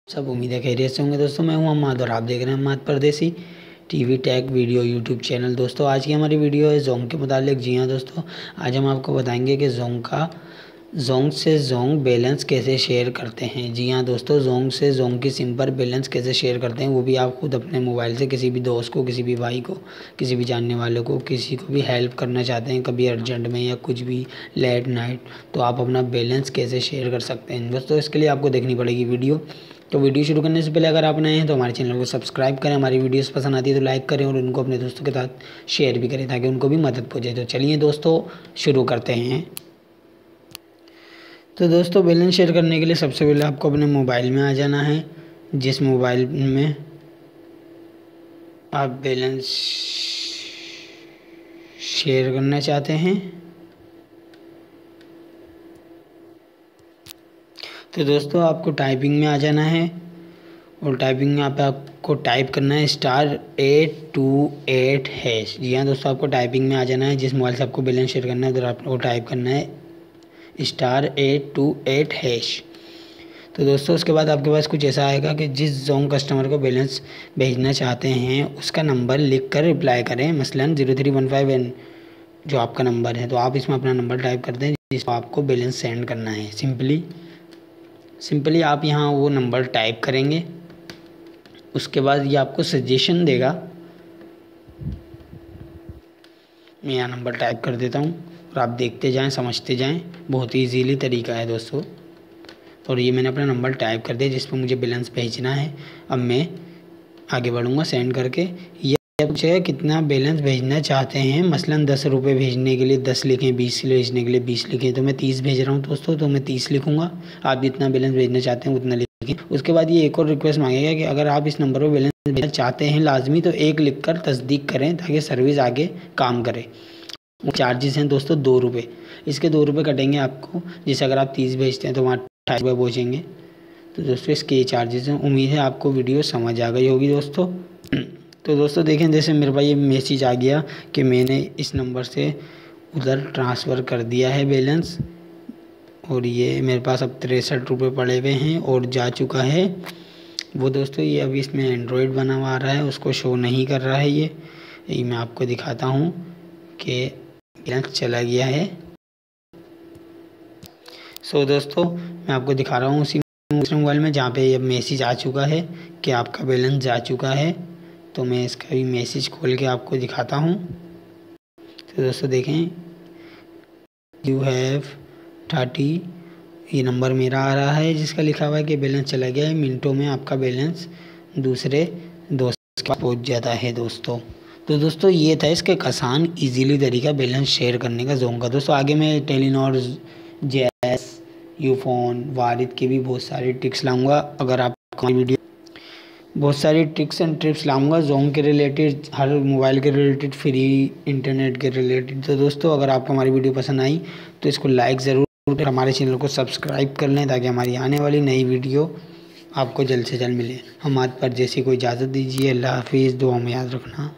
सब उम्मीद है खैरियत से होंगे। दोस्तों मैं हूं अम्माद और आप देख रहे हैं अम्माद परदेसी TV take video YouTube channel. दोस्तों आज की हमारी वीडियो है जोंग के मुतालिक। जी हाँ दोस्तों, आज हम आपको बताएंगे कि जोंग से जोंग बैलेंस कैसे शेयर करते हैं। जी हाँ दोस्तों, जोंग से जोंग की सिम पर बैलेंस कैसे शेयर करते हैं, वो भी आप खुद अपने मोबाइल से किसी भी दोस्त को, किसी भी भाई को, किसी भी जानने वाले को, किसी को भी हेल्प करना चाहते हैं कभी अर्जेंट में या कुछ भी लेट नाइट, तो आप अपना बैलेंस कैसे शेयर कर सकते हैं। दोस्तों इसके लिए आपको देखनी पड़ेगी वीडियो। तो वीडियो शुरू करने से पहले अगर आप नए हैं तो हमारे चैनल को सब्सक्राइब करें, हमारी वीडियोस पसंद आती है तो लाइक करें और उनको अपने दोस्तों के साथ शेयर भी करें ताकि उनको भी मदद पहुंचे। तो चलिए दोस्तों शुरू करते हैं। तो दोस्तों बैलेंस शेयर करने के लिए सबसे पहले आपको अपने मोबाइल में आ जाना है। जिस मोबाइल में आप बैलेंस शेयर करना चाहते हैं, तो दोस्तों आपको टाइपिंग में आ जाना है और टाइपिंग में आपको टाइप करना है *828#। जी हाँ दोस्तों, आपको टाइपिंग में आ जाना है। जिस मोबाइल से आपको बैलेंस शेयर करना है उधर आपको टाइप करना है *828#। तो दोस्तों उसके बाद आपके पास कुछ ऐसा आएगा कि जिस जोंग कस्टमर को बैलेंस भेजना चाहते हैं उसका नंबर लिख कर रिप्लाई करें, मसलन 0315 जो आपका नंबर है। तो आप इसमें अपना नंबर टाइप कर दें जिसको आपको बैलेंस सेंड करना है। सिंपली आप यहाँ वो नंबर टाइप करेंगे। उसके बाद ये आपको सजेशन देगा। मैं यहाँ नंबर टाइप कर देता हूँ और आप देखते जाएं, समझते जाएं। बहुत ही इजीली तरीका है दोस्तों। और ये मैंने अपना नंबर टाइप कर दिया जिस पर मुझे बैलेंस भेजना है। अब मैं आगे बढ़ूँगा सेंड करके। यह पूछेगा कितना बैलेंस भेजना चाहते हैं, मसलन 10 रुपये भेजने के लिए 10 लिखें, 20 भेजने के लिए 20 लिखें। तो मैं 30 भेज रहा हूँ दोस्तों, तो मैं 30 लिखूँगा। आप जितना बैलेंस भेजना चाहते हैं उतना लिखें। उसके बाद ये एक और रिक्वेस्ट मांगेगा कि अगर आप इस नंबर पर बैलेंस भेजना चाहते हैं लाजमी तो 1 लिखकर तस्दीक करें ताकि सर्विस आगे काम करे। चार्जेस हैं दोस्तों 2 रुपये। इसके 2 रुपये कटेंगे आपको। जैसे अगर आप 30 भेजते हैं तो वहाँ 28 रुपये पहुँचेंगे। तो दोस्तों इसके ये चार्जेस हैं। उम्मीद है आपको वीडियो समझ आ गई होगी दोस्तों। तो दोस्तों देखें, जैसे मेरे पास ये मैसेज आ गया कि मैंने इस नंबर से उधर ट्रांसफ़र कर दिया है बैलेंस और ये मेरे पास अब 63 रुपये पड़े हुए हैं और जा चुका है वो। दोस्तों ये अभी इसमें एंड्रॉयड बना हुआ आ रहा है, उसको शो नहीं कर रहा है। ये मैं आपको दिखाता हूँ कि बैलेंस चला गया है। सो दोस्तों मैं आपको दिखा रहा हूँ उसी दूसरे मोबाइल में जहाँ पे ये मैसेज आ चुका है कि आपका बैलेंस जा चुका है। तो मैं इसका भी मैसेज खोल के आपको दिखाता हूँ। तो दोस्तों देखें, यू हैव 30, ये नंबर मेरा आ रहा है जिसका लिखा हुआ है कि बैलेंस चला गया है। मिनटों में आपका बैलेंस दूसरे दोस्त के पास पहुँच जाता है दोस्तों। तो दोस्तों ये था इसका एक आसान ईजीली तरीका बैलेंस शेयर करने का जोंग का। दोस्तों आगे मैं टेलीनॉर, जेएस, यूफोन, वारिद की भी बहुत सारी ट्रिक्स लाऊंगा। अगर आपको वीडियो बहुत सारी ट्रिक्स एंड टिप्स लाऊंगा जोंग के रिलेटेड, हर मोबाइल के रिलेटेड, फ्री इंटरनेट के रिलेटेड। तो दोस्तों अगर आपको हमारी वीडियो पसंद आई तो इसको लाइक ज़रूर, हमारे चैनल को सब्सक्राइब कर लें ताकि हमारी आने वाली नई वीडियो आपको जल्द से जल्द मिले। हम आज पर जैसी कोई इजाज़त दीजिए। अल्लाह हाफिज़। दुआ में याद रखना।